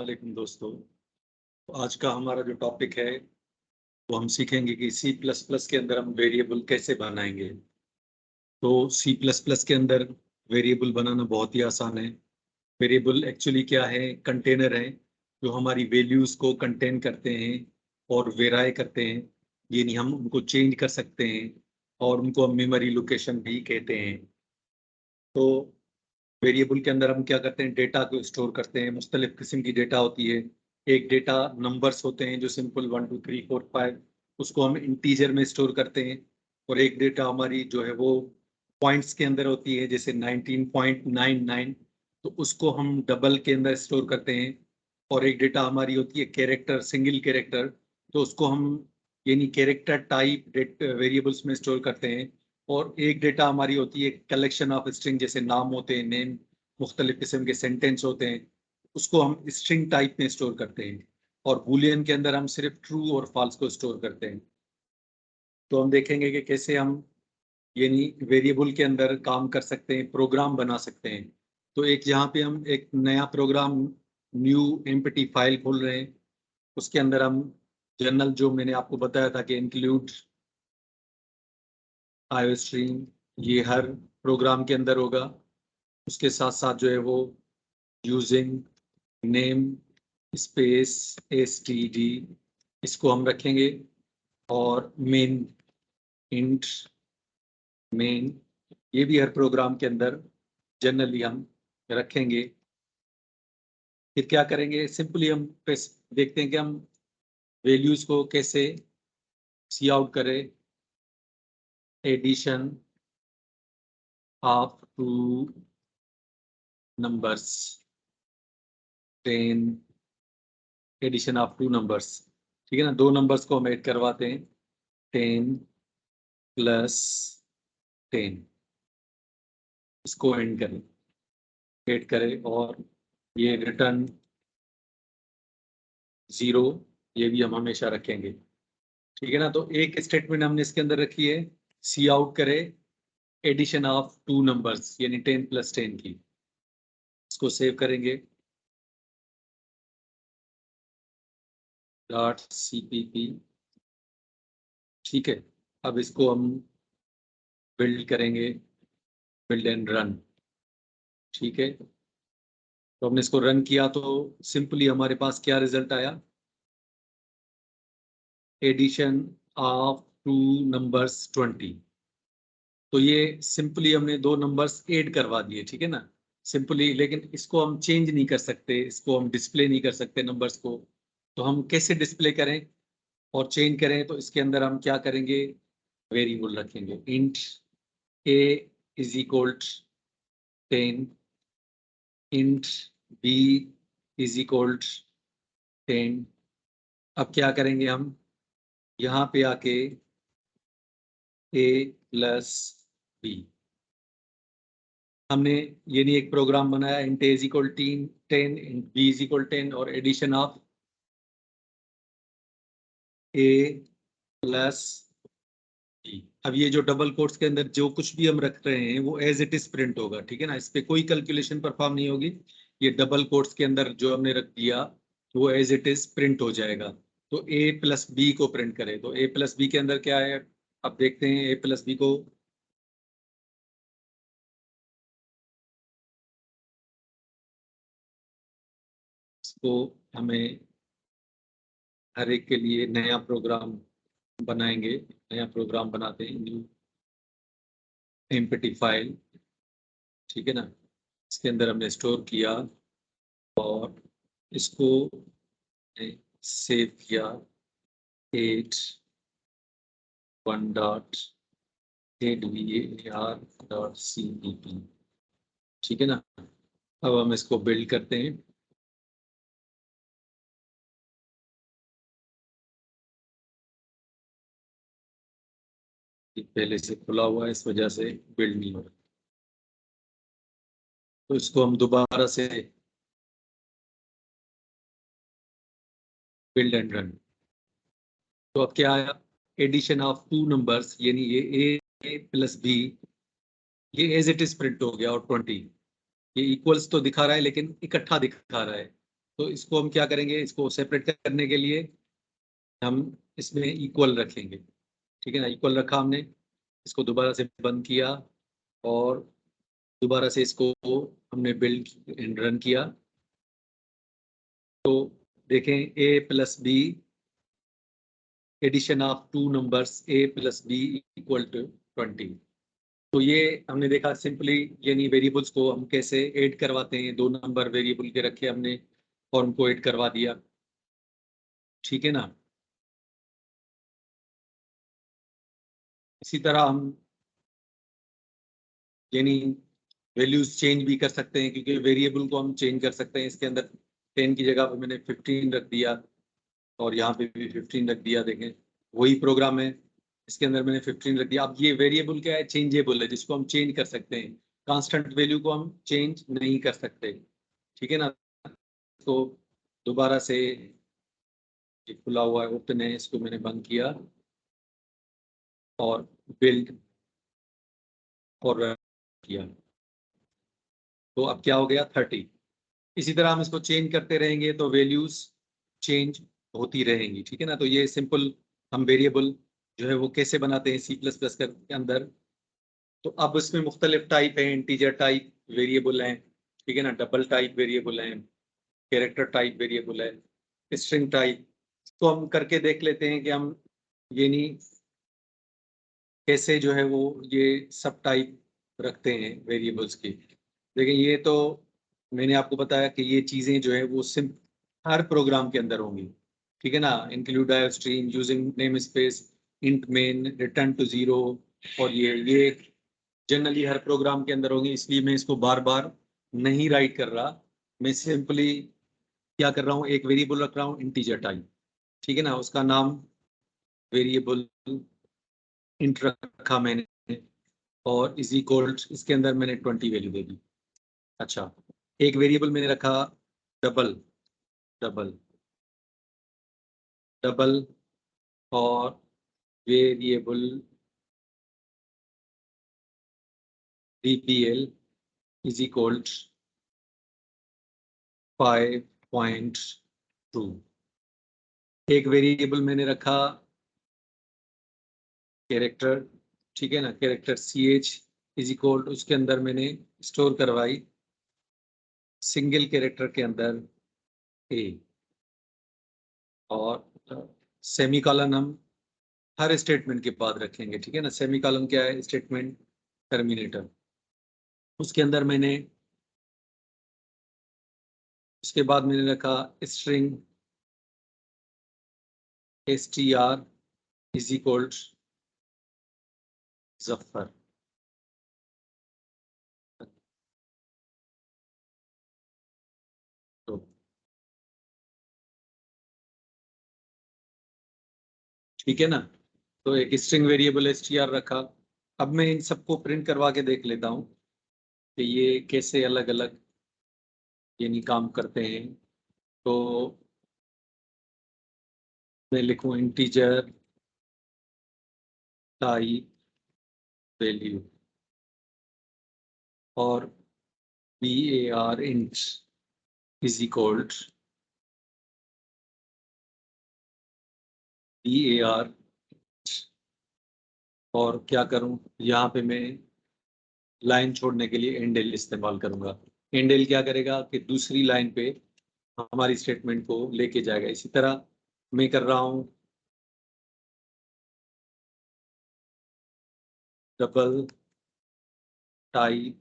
वालेकुम दोस्तों। आज का हमारा जो टॉपिक है वो हम सीखेंगे कि सी प्लस प्लस के अंदर हम वेरिएबल कैसे बनाएंगे। तो सी प्लस प्लस के अंदर वेरिएबल बनाना बहुत ही आसान है। वेरिएबल एक्चुअली क्या है? कंटेनर है जो हमारी वैल्यूज को कंटेन करते हैं और वेराई करते हैं, यानी हम उनको चेंज कर सकते हैं और उनको हम मेमोरी लोकेशन भी कहते हैं। तो वेरिएबल के अंदर हम क्या करते हैं? डेटा को स्टोर करते हैं। मुख्तलिफ किस्म की डेटा होती है। एक डेटा नंबर्स होते हैं जो सिंपल 1 2 3 4 5, उसको हम इंटीजर में स्टोर करते हैं। और एक डेटा हमारी जो है वो पॉइंट्स के अंदर होती है, जैसे 19.99, तो उसको हम डबल के अंदर स्टोर करते हैं। और एक डेटा हमारी होती है कैरेक्टर, सिंगल कैरेक्टर, तो उसको हम यानी कैरेक्टर टाइप वेरिएबल्स में स्टोर करते हैं। और एक डेटा हमारी होती है कलेक्शन ऑफ स्ट्रिंग, जैसे नाम होते हैं, नेम, मुख्तलिफ किस्म के सेंटेंस होते हैं, उसको हम स्ट्रिंग टाइप में स्टोर करते हैं। और बूलियन के अंदर हम सिर्फ ट्रू और फॉल्स को स्टोर करते हैं। तो हम देखेंगे कि कैसे हम यानी वेरिएबल के अंदर काम कर सकते हैं, प्रोग्राम बना सकते हैं। तो एक यहाँ पे हम एक नया प्रोग्राम, न्यू एम्प्टी फाइल खोल रहे हैं। उसके अंदर हम जनरल, जो मैंने आपको बताया था कि इंक्लूड आईओ स्ट्रीम, ये हर प्रोग्राम के अंदर होगा। उसके साथ साथ जो है वो यूजिंग नेम स्पेस एसटीडी, इसको हम रखेंगे। और मेन, इंट मेन, ये भी हर प्रोग्राम के अंदर जनरली हम रखेंगे। फिर क्या करेंगे? सिंपली हम देखते हैं कि हम वैल्यूज को कैसे सी आउट करें। Addition of two numbers, 10 addition of two numbers, ठीक है ना। दो नंबर्स को हम ऐड करवाते हैं, 10 प्लस 10, इसको एंड करें, ऐड करें। और ये रिटर्न 0, ये भी हम हमेशा रखेंगे, ठीक है ना। तो एक स्टेटमेंट हमने इसके अंदर रखी है, सी आउट करे एडिशन ऑफ टू नंबर्स, यानी 10 प्लस 10 की। इसको सेव करेंगे, .cpp, ठीक है। अब इसको हम बिल्ड करेंगे, बिल्ड एंड रन, ठीक है। तो हमने इसको रन किया तो सिंपली हमारे पास क्या रिजल्ट आया? Addition of two numbers 20। तो ये सिंपली हमने दो नंबर्स ऐड करवा दिए, ठीक है ना, सिंपली। लेकिन इसको हम चेंज नहीं कर सकते, इसको हम डिस्प्ले नहीं कर सकते नंबर्स को। तो हम कैसे डिस्प्ले करें और चेंज करें? तो इसके अंदर हम क्या करेंगे? वेरिएबल रखेंगे, int a is equal 10, int b is equal 10। अब क्या करेंगे हम? यहाँ पे आके a प्लस b, हमने ये नहीं एक प्रोग्राम बनाया, int a is equal 10, int b is equal 10, और addition of a plus b। अब ये जो डबल कोट्स के अंदर जो कुछ भी हम रख रहे हैं वो एज इट इज प्रिंट होगा, ठीक है ना। इस पे कोई कैलकुलेशन परफॉर्म नहीं होगी। ये डबल कोट्स के अंदर जो हमने रख दिया वो एज इट इज प्रिंट हो जाएगा। तो a प्लस बी को प्रिंट करें, तो a प्लस बी के अंदर क्या है? अब देखते हैं a प्लस बी को। इसको हमें हर एक के लिए नया प्रोग्राम बनाएंगे। नया प्रोग्राम बनाते हैं, न्यू एम्प्टी फाइल, ठीक है ना। इसके अंदर हमने स्टोर किया और इसको सेव किया, 8 1 डॉट 8var.cpp, ठीक है ना। अब हम इसको बिल्ड करते हैं। ये पहले से खुला हुआ है, इस वजह से बिल्ड नहीं हो रहा। तो इसको हम दोबारा से बिल्ड एंड रन। तो अब क्या आया? एडिशन ऑफ टू नंबर्स, यानी ये a प्लस बी, ये एज इट इज प्रिंट हो गया। और 20, ये इक्वल्स तो दिखा रहा है लेकिन इकट्ठा दिखा रहा है। तो इसको हम क्या करेंगे, इसको सेपरेट करने के लिए हम इसमें इक्वल रखेंगे, ठीक है ना। इक्वल रखा हमने, इसको दोबारा से बंद किया और दोबारा से इसको हमने बिल्ड एंड रन किया। तो देखें A plus B, addition of two numbers A plus B equal to 20। तो ये हमने देखा सिंपली, यानी वेरिएबल्स को हम कैसे ऐड करवाते हैं। दो नंबर वेरिएबल के रखे हमने और उनको ऐड करवा दिया, ठीक है ना। इसी तरह हम यानी वैल्यूज चेंज भी कर सकते हैं, क्योंकि वेरिएबल को हम चेंज कर सकते हैं। इसके अंदर 10 की जगह पे मैंने 15 रख दिया और यहाँ पे भी 15 रख दिया। देखें वही प्रोग्राम है, इसके अंदर मैंने 15 रख दिया। अब ये वेरिएबल क्या है, चेंजेबल है, जिसको हम चेंज कर सकते हैं। कांस्टेंट वैल्यू को हम चेंज नहीं कर सकते, ठीक है ना। तो दोबारा से ये खुला हुआ है, ओपन है, इसको मैंने बंद किया और बिल्ड और रन किया। तो अब क्या हो गया, 30। इसी तरह हम इसको चेंज करते रहेंगे तो वैल्यूज चेंज होती रहेंगी, ठीक है ना। तो ये सिंपल हम वेरिएबल जो है वो कैसे बनाते हैं सी प्लस प्लस के अंदर। तो अब इसमें मुख्तलिफ टाइप हैं, इंटीजर टाइप वेरिएबल हैं, ठीक है ना, डबल टाइप वेरिएबल हैं, कैरेक्टर टाइप वेरिएबल है, स्ट्रिंग टाइप। तो हम करके देख लेते हैं कि हम ये नहीं कैसे जो है वो ये सब टाइप रखते हैं वेरिएबल्स की। देखिए ये तो मैंने आपको बताया कि ये चीज़ें जो है वो सिर्फ हर प्रोग्राम के अंदर होंगी, ठीक है ना। Include stream using namespace int main return to zero, और ये जनरली हर प्रोग्राम के अंदर होंगी। इसलिए मैं इसको बार बार नहीं राइट कर रहा, मैं सिंपली क्या कर रहा हूँ, एक वेरिएबल रख रहा हूँ इंटीजर टाइप, ठीक है ना। उसका नाम वेरिएबल इंट रखा मैंने और इज इक्वल, इसके अंदर मैंने 20 वैल्यू दे दी। अच्छा, एक वेरिएबल मैंने रखा डबल, डबल, डबल और वेरिएबल dpl इज इक्वल 5.2। एक वेरिएबल मैंने रखा कैरेक्टर, ठीक है ना, कैरेक्टर ch इज इक्वल, उसके अंदर मैंने स्टोर करवाई सिंगल कैरेक्टर के अंदर a, और सेमी कॉलन हम हर स्टेटमेंट के बाद रखेंगे, ठीक है ना। सेमी कॉलन क्या है, स्टेटमेंट टर्मिनेटर। उसके अंदर मैंने, उसके बाद मैंने रखा string str is equal Zafar. तो ठीक है ना, तो एक स्ट्रिंग वेरिएबल str रखा। अब मैं इन सबको प्रिंट करवा के देख लेता हूँ कि ये कैसे अलग अलग यानी काम करते हैं। तो मैं लिखूं इंटीजर टाइप वैल्यू और var int is equal var, और क्या करूं, यहाँ पे मैं लाइन छोड़ने के लिए एंडेल इस्तेमाल करूंगा। एंडेल क्या करेगा कि दूसरी लाइन पे हमारी स्टेटमेंट को लेके जाएगा। इसी तरह मैं कर रहा हूँ डबल टाइप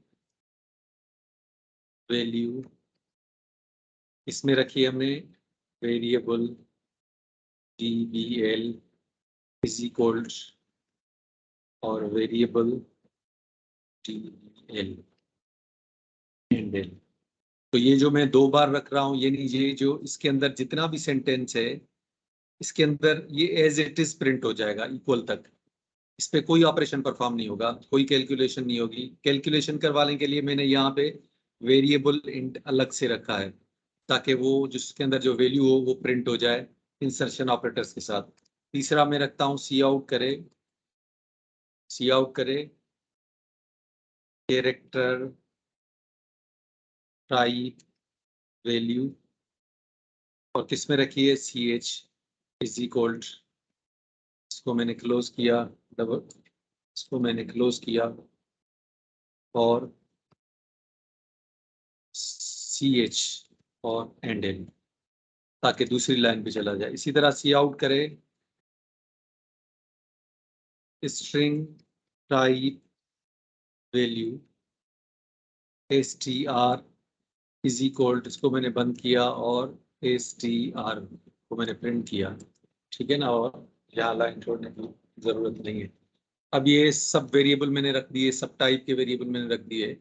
वैल्यू, इसमें रखी हमने वेरिएबल dbl इज इक्वल और वेरिएबल dbl एंडेल। तो ये जो मैं दो बार रख रहा हूँ, यानी ये जो इसके अंदर जितना भी सेंटेंस है इसके अंदर ये एज इट इज प्रिंट हो जाएगा इक्वल तक। इस पे कोई ऑपरेशन परफॉर्म नहीं होगा, कोई कैलकुलेशन नहीं होगी। कैलकुलेशन करवाने के लिए मैंने यहाँ पे वेरिएबल इंट अलग से रखा है, ताकि वो जिसके अंदर जो वैल्यू हो वो प्रिंट हो जाए इंसर्शन ऑपरेटर्स के साथ। तीसरा मैं रखता हूँ सी आउट करे, सी आउट करे कैरेक्टर टाइप वैल्यू और किस में रखी है, सी एच इज इक्वल, इसको मैंने क्लोज किया, डबल इसको मैंने क्लोज किया और सी एच और एंड एन, ताकि दूसरी लाइन पे चला जाए। इसी तरह सी आउट करे, string type value S T R is equal, इसको मैंने बंद किया और एस टी आर को मैंने प्रिंट किया, ठीक है ना। और यहाँ लाइन छोड़ने की जरूरत नहीं है। अब ये सब वेरिएबल मैंने रख दिए, सब टाइप के वेरिएबल मैंने रख दिए।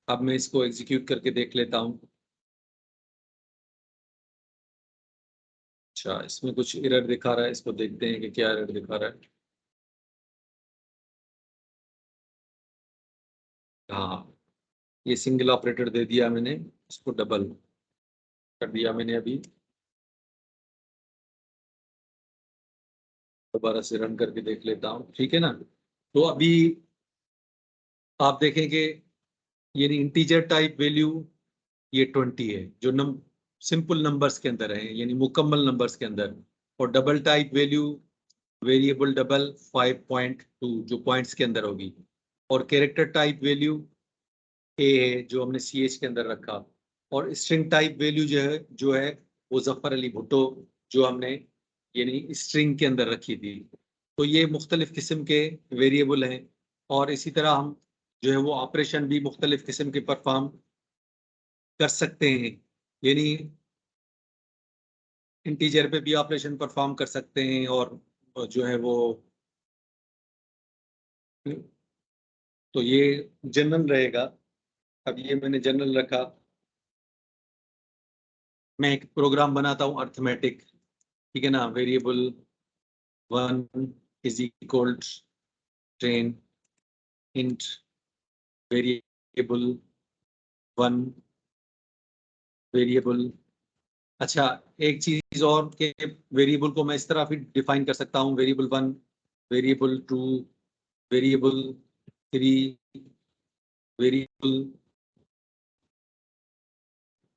अब मैं इसको एग्जीक्यूट करके देख लेता हूँ। अच्छा, इसमें कुछ एरर दिखा रहा है, इसको देखते हैं कि क्या एरर दिखा रहा है। हाँ, ये सिंगल ऑपरेटर दे दिया मैंने, इसको डबल कर दिया मैंने। अभी दोबारा से रन करके देख लेता हूँ, ठीक है ना। तो अभी आप देखेंगे, यानी इंटीजर टाइप वैल्यू ये 20 है, जो सिंपल नंबर्स के अंदर है, यानी मुकम्मल नंबर्स के अंदर। और double type value variable double 5.2 जो पॉइंट्स के अंदर होगी। और कैरेक्टर टाइप वैल्यू ए है, जो हमने सी एच के अंदर रखा। और स्ट्रिंग टाइप वैल्यू जो है वो जफर अली भुट्टो, जो हमने यानी स्ट्रिंग के अंदर रखी थी। तो ये मुख्तलिफ किस्म के वेरिएबल हैं। और इसी तरह हम जो है वो ऑपरेशन भी मुख्तलिफ किस्म के परफॉर्म कर सकते हैं, यानी इंटीजर पे भी ऑपरेशन परफॉर्म कर सकते हैं। और जो है वो, तो ये जनरल रहेगा। अब ये मैंने जनरल रखा। मैं एक प्रोग्राम बनाता हूँ अर्थमेटिक, ठीक है ना। Variable 1 is equal train int variable 1 variable. अच्छा, एक चीज और के, वेरिएबल को मैं इस तरह भी डिफाइन कर सकता हूँ, वेरिएबल 1, वेरिएबल 2, वेरिएबल 3, वेरिएबल,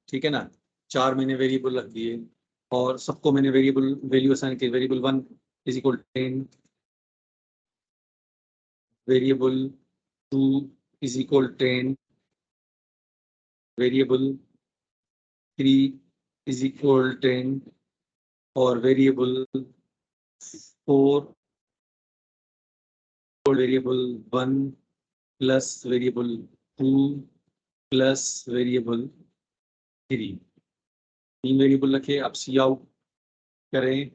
ठीक है ना। 4 मैंने वेरिएबल रख दिए और सबको मैंने वेरिएबल वैल्यू असाइन की। Variable 1 is equal 10, variable 2 is equal 10, variable 3 is equal 10, और variable 4, variable 1 plus variable 2 plus variable 3, 3 variable रखे। अब सी आउट करें,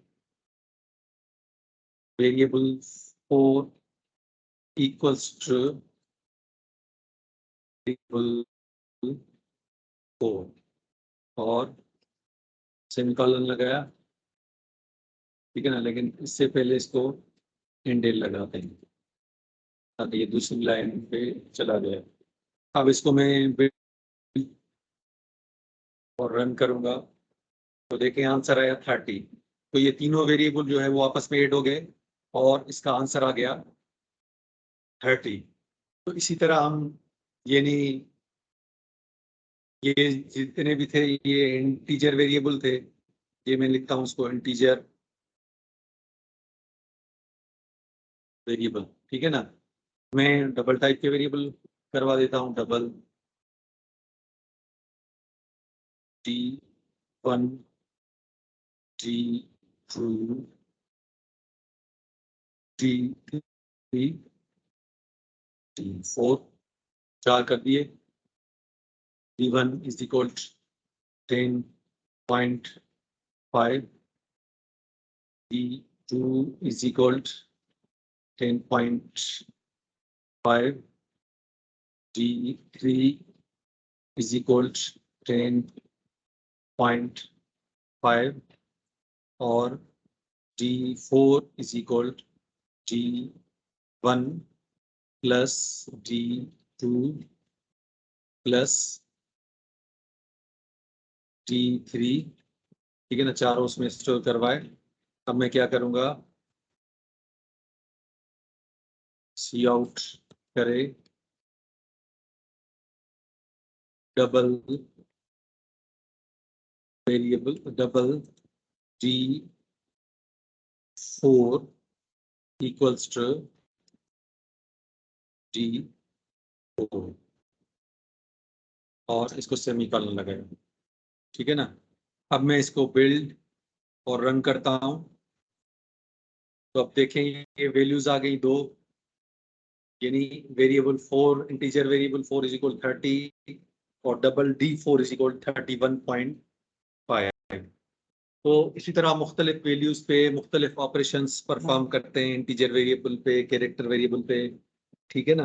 वेरिएबल 4 इक्वल्स टू वेरिएबल 4 और सेमीकोलन लगाया, ठीक है ना। लेकिन इससे पहले इसको इंडेल लगाते हैं ताकि ये दूसरी लाइन पे चला जाए। अब इसको मैं और रन करूंगा तो देखें आंसर आया 30। तो ये तीनों वेरिएबल जो है वो आपस में ऐड हो गए और इसका आंसर आ गया 30। तो इसी तरह हम, यानी ये जितने भी थे ये इंटीजर वेरिएबल थे। ये मैं लिखता हूँ उसको इंटीजर वेरिएबल, ठीक है ना। मैं डबल टाइप के वेरिएबल करवा देता हूँ, double T1, T2, T3, T4, 4 कर दिए। D1 is equal 10.5, D2 is equal 10.5, D3 is equal 10.5, और D4 is equal D1 plus D2 plus D3, ठीक है ना। चारों उसमें स्टोर करवाए। अब मैं क्या करूंगा, सी आउट करे, double variable, double D4 equals to D4 और इसको सेमीकोलन लगाएगा, ठीक है ना। अब मैं इसको बिल्ड और रन करता हूं, तो अब देखें ये वैल्यूज आ गई दो, यानी variable 4, integer variable 4 is equal 30 और डबल D4 इज इक्वल 31.5। तो इसी तरह मुख्तलिफ वैल्यूज पे मुख्तलिफ ऑपरेशंस परफॉर्म करते हैं, इंटीजर वेरिएबल पे, कैरेक्टर वेरिएबल पे, ठीक है ना।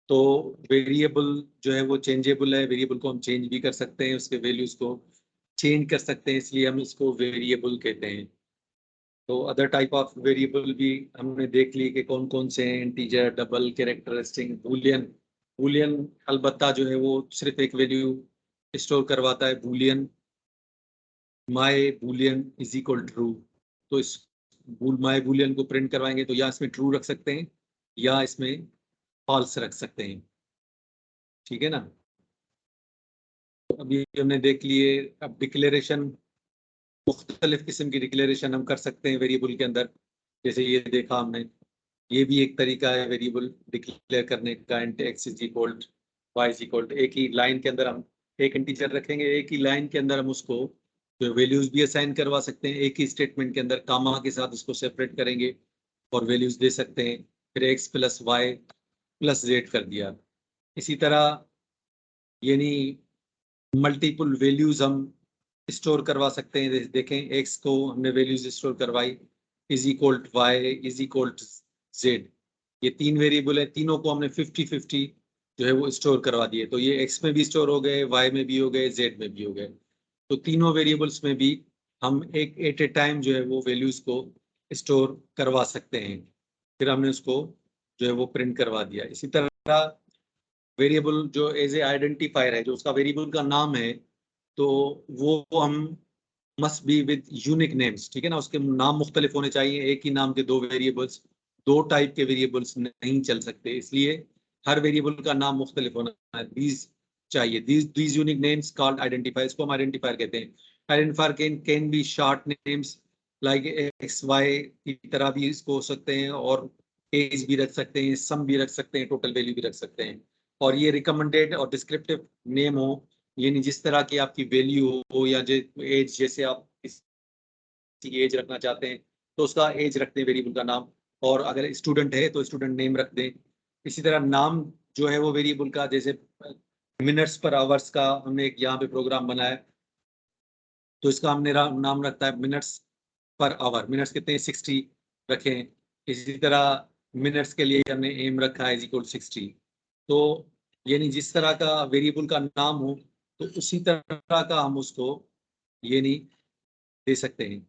तो वेरिएबल जो है वो चेंजेबल है, वेरिएबल को हम चेंज भी कर सकते हैं, उसके वैल्यूज को चेंज कर सकते हैं, इसलिए हम इसको वेरिएबल कहते हैं। तो अदर टाइप ऑफ वेरिएबल भी हमने देख ली कि कौन कौन से हैं, integer, double, character, string, Boolean. Boolean अलबत्ता जो है वो सिर्फ एक वैल्यू स्टोर करवाता है, Boolean my Boolean is equal true. तो इस माई बूलियन को प्रिंट करवाएंगे तो या इसमें ट्रू रख सकते हैं या इसमें फॉल्स रख सकते हैं, ठीक है ना। तो अभी हमने देख लिए। अब डिक्लेरेशन, मुख्तलिफ किस्म की डिक्लेरेशन हम कर सकते हैं वेरिएबल के अंदर, जैसे ये देखा हमने, ये भी एक तरीका है वेरिएबल डिक्लेयर करने का। Int x is equal y is equal, एक ही लाइन के अंदर हम एक इंटीजर रखेंगे, एक ही लाइन के अंदर हम उसको जो वैल्यूज भी असाइन करवा सकते हैं, एक ही स्टेटमेंट के अंदर कामा के साथ उसको सेपरेट करेंगे और वैल्यूज दे सकते हैं, फिर x plus y plus z कर दिया। इसी तरह यानी मल्टीपल वैल्यूज हम स्टोर करवा सकते हैं। देखें एक्स को हमने वैल्यूज स्टोर करवाई, is equal to y is equal to z, ये तीन वेरिएबल है, तीनों को हमने 50-50 जो है वो स्टोर करवा दिए। तो ये एक्स में भी स्टोर हो गए, वाई में भी हो गए, जेड में भी हो गए। तो तीनों वेरिएबल्स में भी हम एक एट ए टाइम जो है वो वैल्यूज को स्टोर करवा सकते हैं, फिर हमने उसको जो है वो प्रिंट करवा दिया। इसी तरह वेरिएबल जो एज ए आइडेंटिफायर है, जो उसका वेरिएबल का नाम है, तो वो हम must be with unique names, ठीक है ना। उसके नाम मुख्तलिफ होने चाहिए, एक ही नाम के दो वेरिएबल्स, दो टाइप के वेरिएबल्स नहीं चल सकते, इसलिए हर वेरिएबल का नाम मुख्तलिफ होना है। दीज चाहिए, these unique names called identifier, इसको हम आइडेंटिफायर कहते हैं। Identifier can be short names like x y की तरह भी इसको हो सकते हैं, और एज भी रख सकते हैं, सम भी रख सकते हैं, टोटल वैल्यू भी रख सकते हैं। और ये रिकमेंडेड और डिस्क्रिप्टिव नेम हो, यानी जिस तरह की आपकी वैल्यू हो या एज, जैसे आप किसी की एज रखना चाहते हैं तो उसका एज रखते हैं वेरिएबल का नाम, और अगर स्टूडेंट है तो स्टूडेंट नेम रख दें। इसी तरह नाम जो है वो वेरिएबल का, जैसे मिनट्स पर आवर्स का हमने एक यहाँ पे प्रोग्राम बनाया, तो इसका हमने नाम रखता है मिनट्स पर आवर, मिनट्स कितने हैं 60 रखें। इसी तरह मिनट्स के लिए हमने एम रखा है इज इक्वल 60। तो यानी जिस तरह का वेरिएबल का नाम हो तो उसी तरह का हम उसको यानी दे सकते हैं,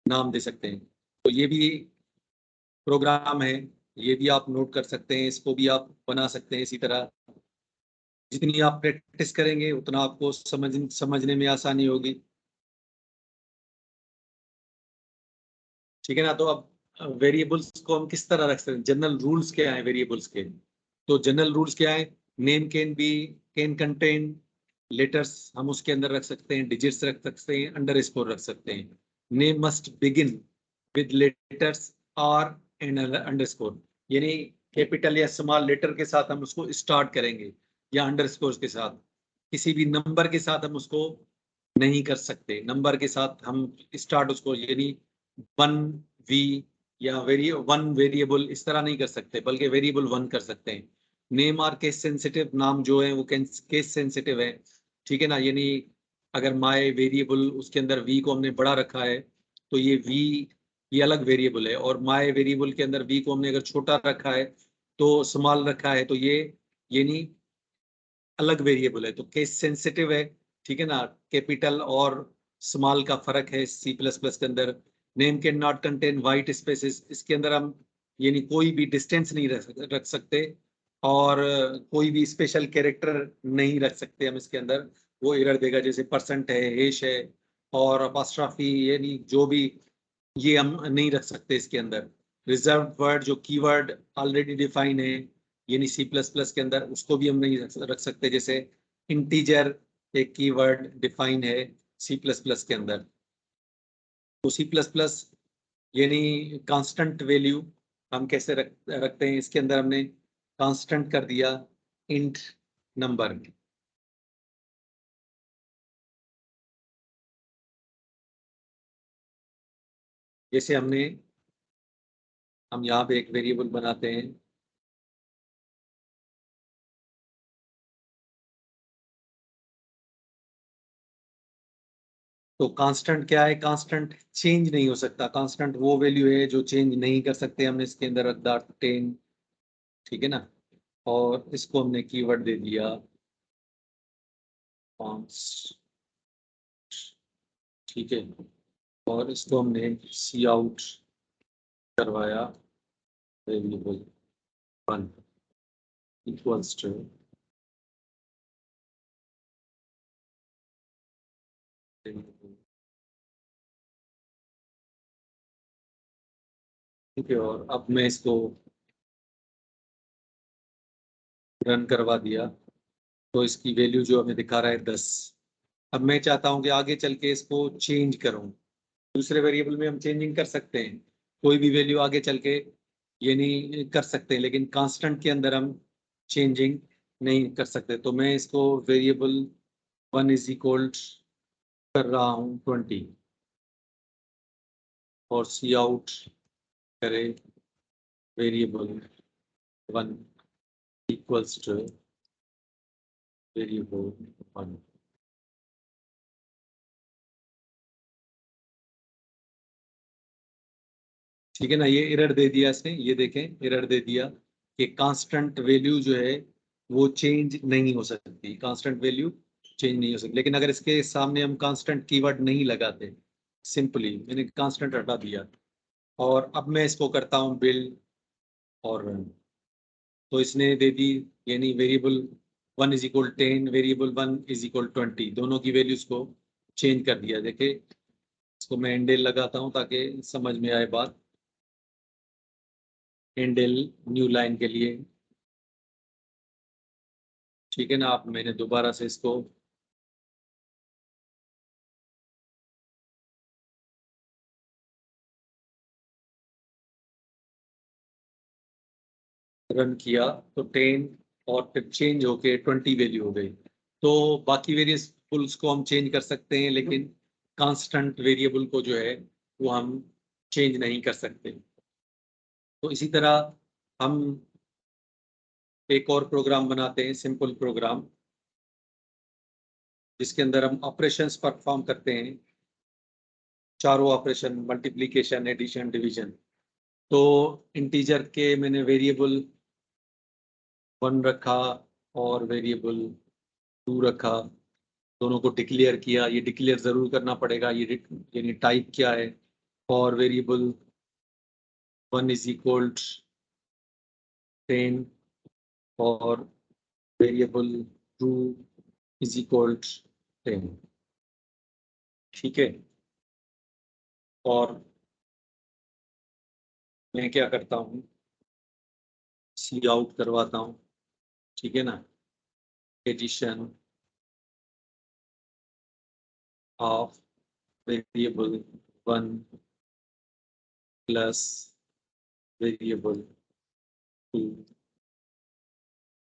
नाम दे सकते हैं। तो ये भी प्रोग्राम है, ये भी आप नोट कर सकते हैं, इसको भी आप बना सकते हैं। इसी तरह जितनी आप प्रैक्टिस करेंगे उतना आपको समझने में आसानी होगी, ठीक है ना। तो अब वेरिएबल्स को हम किस तरह रख सकते हैं, जनरल रूल्स क्या है वेरिएबल्स के। तो जनरल रूल्स क्या है, नेम कैन कंटेन लेटर्स, हम उसके अंदर रख सकते हैं, डिजिट्स रख सकते हैं, अंडरस्कोर रख सकते हैं। Name must begin with letters और एंड अंडरस्कोर, यानी कैपिटल या स्मॉल लेटर के साथ हम उसको स्टार्ट करेंगे, या अंडरस्कोर के साथ। किसी भी नंबर के साथ हम उसको नहीं कर सकते, नंबर के साथ हम स्टार्ट उसको यानी 1V या वन वेरिएबल इस तरह नहीं कर सकते, बल्कि वेरिएबल 1 कर सकते हैं। नेम आर केस सेंसिटिव, नाम जो है वो केस सेंसिटिव है, ठीक है ना। यानी अगर माय वेरिएबल उसके अंदर वी को हमने बड़ा रखा है तो ये वी ये अलग वेरिएबल है, और माय वेरिएबल के अंदर वी को हमने अगर छोटा रखा है तो स्मॉल रखा है तो ये यानी अलग वेरिएबल है, तो केस सेंसिटिव है, ठीक है ना। कैपिटल और स्मॉल का फर्क है सी प्लस प्लस के अंदर। Name can not contain white spaces, इसके अंदर हम यानी कोई भी डिस्टेंस नहीं रख सकते, और कोई भी स्पेशल कैरेक्टर नहीं रख सकते हम इसके अंदर, वो एरर देगा, जैसे परसेंट है, हेश है, और अपॉस्ट्रॉफी, यानी जो भी ये हम नहीं रख सकते इसके अंदर। रिजर्व वर्ड जो कीवर्ड ऑलरेडी डिफाइन है यानी सी प्लस प्लस के अंदर, उसको भी हम नहीं रख सकते, जैसे इंटीजर एक कीवर्ड डिफाइन है सी प्लस प्लस के अंदर। तो सी प्लस प्लस यानी कांस्टेंट वैल्यू हम कैसे रखते हैं, इसके अंदर हमने कांस्टेंट कर दिया इंट नंबर। जैसे हम यहाँ पे एक वेरिएबल बनाते हैं, तो कांस्टेंट क्या है, कांस्टेंट चेंज नहीं हो सकता, कांस्टेंट वो वैल्यू है जो चेंज नहीं कर सकते। हमने इसके अंदर रख दिया 10, ठीक है ना, और इसको हमने कीवर्ड दे दिया कॉन्स्ट, ठीक है, और इसको हमने सी आउट करवाया वेरिएबल 1 इक्वल्स टू, ठीक है, और अब मैं इसको रन करवा दिया तो इसकी वैल्यू जो हमें दिखा रहा है 10। अब मैं चाहता हूं कि आगे चल के इसको चेंज करूं, दूसरे वेरिएबल में हम चेंजिंग कर सकते हैं, कोई भी वैल्यू आगे चल के ये नहीं कर सकते, लेकिन कांस्टेंट के अंदर हम चेंजिंग नहीं कर सकते। तो मैं इसको वेरिएबल 1 इज इक्वल कर रहा हूँ 20 और सी आउट करे वेरिएबल 1 इक्वल्स टू वेरिएबल 1। ठीक है ना, ये एरर दे दिया इसने, ये देखें एरर दे दिया कि कांस्टेंट वैल्यू जो है वो चेंज नहीं हो सकती, कांस्टेंट वैल्यू चेंज नहीं हो सकती। लेकिन अगर इसके सामने हम कांस्टेंट कीवर्ड नहीं लगाते, सिंपली मैंने कांस्टेंट हटा दिया और अब मैं इसको करता हूँ बिल्ड और रन, तो इसने दे दी यानी variable 1 is equal 10, variable 1 is equal 20, दोनों की वैल्यूज को चेंज कर दिया। देखिए इसको मैं एंडेल लगाता हूँ ताकि समझ में आए बात, एंडेल न्यू लाइन के लिए, ठीक है ना। आप मैंने दोबारा से इसको रन किया तो 10 और फिर चेंज होके 20 वैल्यू हो गई। तो बाकी वेरिएबल्स को हम चेंज कर सकते हैं, लेकिन कांस्टेंट वेरिएबल को जो है वो हम चेंज नहीं कर सकते। तो इसी तरह हम एक और प्रोग्राम बनाते हैं, सिंपल प्रोग्राम, जिसके अंदर हम ऑपरेशंस परफॉर्म करते हैं, चारों ऑपरेशन, मल्टीप्लिकेशन, एडिशन, डिवीजन। तो इंटीजर के मैंने वेरिएबल 1 रखा और वेरिएबल 2 रखा, दोनों को डिक्लेयर किया। ये डिक्लेयर जरूर करना पड़ेगा, ये यानी टाइप क्या है, और वेरिएबल 1 इज इक्वल 10 और वेरिएबल 2 इज इक्वल 10, ठीक है। और मैं क्या करता हूँ, सी आउट करवाता हूँ, ठीक है ना, addition of variable 1 plus variable 2,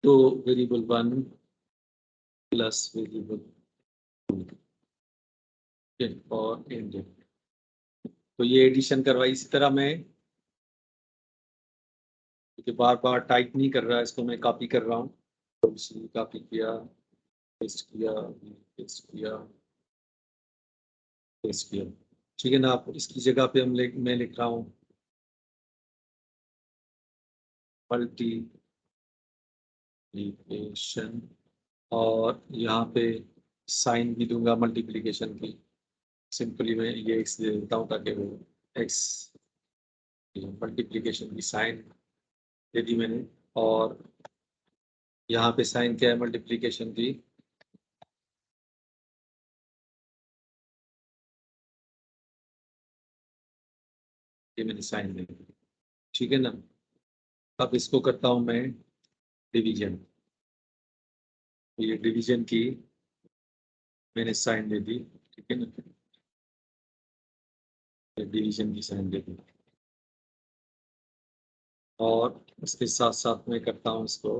तो वेरिएबल 1 प्लस वेरिएबल 2, और एंड। तो ये एडिशन करवाई। इसी तरह मैं, क्योंकि बार बार टाइप नहीं कर रहा, इसको मैं कॉपी कर रहा हूँ, तो इसलिए कॉपी किया, पेस्ट किया, पेस्ट किया, पेस्ट किया, ठीक है ना। आप इसकी जगह पे मैं लिख रहा हूँ मल्टीप्लिकेशन, और यहाँ पे साइन भी दूंगा मल्टीप्लिकेशन की। सिंपली मैं ये एक्स दे देता हूँ ताकि वो एक्स, मल्टीप्लिकेशन की साइन दे दी मैंने, और यहाँ पे साइन क्या है मल्टीप्लिकेशन की, ये मैंने साइन दे दी, ठीक है ना। अब इसको करता हूँ मैं डिवीजन, ये डिवीजन की मैंने साइन दे दी, ठीक है ना। डिवीजन की साइन दे दी और इसके साथ साथ में करता हूँ इसको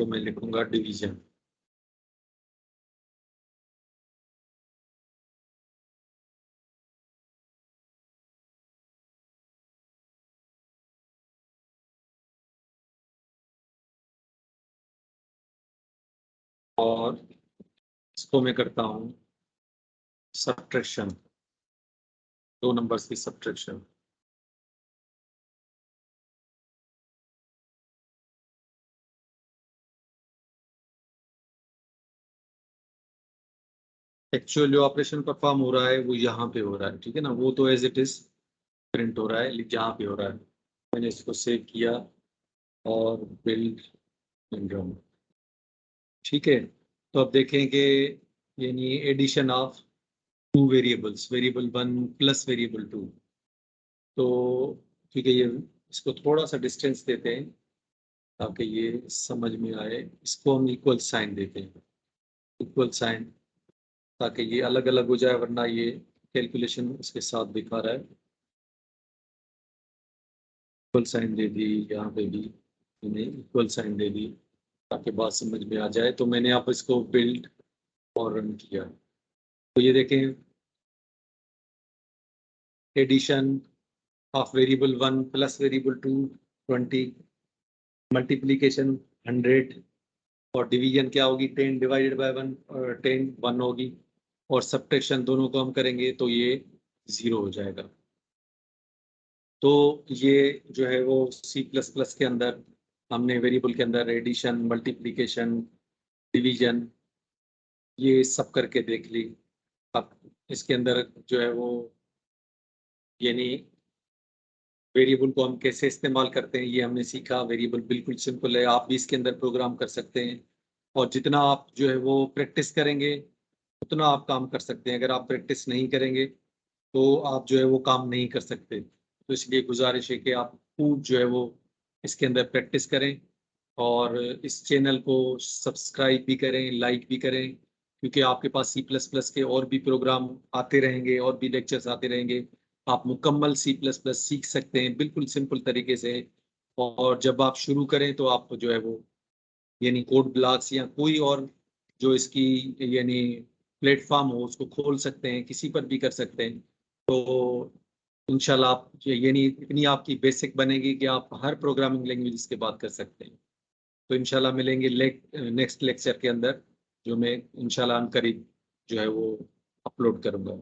मैं लिखूंगा डिवीजन। और इसको मैं करता हूँ सब्ट्रैक्शन, 2 नंबर्स की सब्ट्रैक्शन। एक्चुअल जो ऑपरेशन परफॉर्म हो रहा है वो यहाँ पे हो रहा है, ठीक है ना, वो तो एज इट इज प्रिंट हो रहा है, लेकिन यहाँ पे हो रहा है। मैंने इसको सेव किया और बिल्ड सिंड्रोम, ठीक है। तो अब देखें कि यानी addition of 2 variables, variable 1 plus variable 2। तो ठीक है, ये इसको थोड़ा सा डिस्टेंस देते हैं ताकि ये समझ में आए। इसको हम इक्वल साइन देते हैं, इक्वल साइन, ताकि ये अलग अलग हो जाए, वरना ये कैलकुलेशन इसके साथ दिखा रहा है। इक्वल साइन दे दी, यहाँ पे भी मैंने इक्वल साइन दे दी ताकि बात समझ में आ जाए। तो मैंने आप इसको बिल्ड और रन किया, तो ये देखें addition of variable 1 plus variable 2 20, multiplication 100 और डिवीजन क्या होगी 10 डिवाइडेड बाय 1 और 10 1 होगी। और सब्ट्रैक्शन दोनों को हम करेंगे तो ये 0 हो जाएगा। तो ये जो है वो सी प्लस प्लस के अंदर हमने वेरिएबल के अंदर एडिशन, मल्टीप्लीकेशन, डिवीजन ये सब करके देख ली। अब इसके अंदर जो है वो यानी वेरिएबल को हम कैसे इस्तेमाल करते हैं ये हमने सीखा। वेरिएबल बिल्कुल सिंपल है, आप भी इसके अंदर प्रोग्राम कर सकते हैं। और जितना आप जो है वो प्रैक्टिस करेंगे उतना आप काम कर सकते हैं। अगर आप प्रैक्टिस नहीं करेंगे तो आप जो है वो काम नहीं कर सकते। तो इसलिए गुजारिश है कि आप खूब जो है वो इसके अंदर प्रैक्टिस करें और इस चैनल को सब्सक्राइब भी करें, लाइक भी करें, क्योंकि आपके पास सी प्लस प्लस के और भी प्रोग्राम आते रहेंगे और भी लेक्चर्स आते रहेंगे। आप मुकम्मल सी प्लस प्लस सीख सकते हैं बिल्कुल सिंपल तरीके से। और जब आप शुरू करें तो आप जो है वो यानी कोड ब्लॉक्स या कोई और जो इसकी यानी प्लेटफॉर्म हो उसको खोल सकते हैं, किसी पर भी कर सकते हैं। तो इंशाल्लाह आप यानी इतनी आपकी बेसिक बनेगी कि आप हर प्रोग्रामिंग लैंग्वेज के बात कर सकते हैं। तो इंशाल्लाह मिलेंगे नेक्स्ट लेक्चर के अंदर, जो मैं इंशाल्लाह अनकरीब जो है वो अपलोड करूंगा।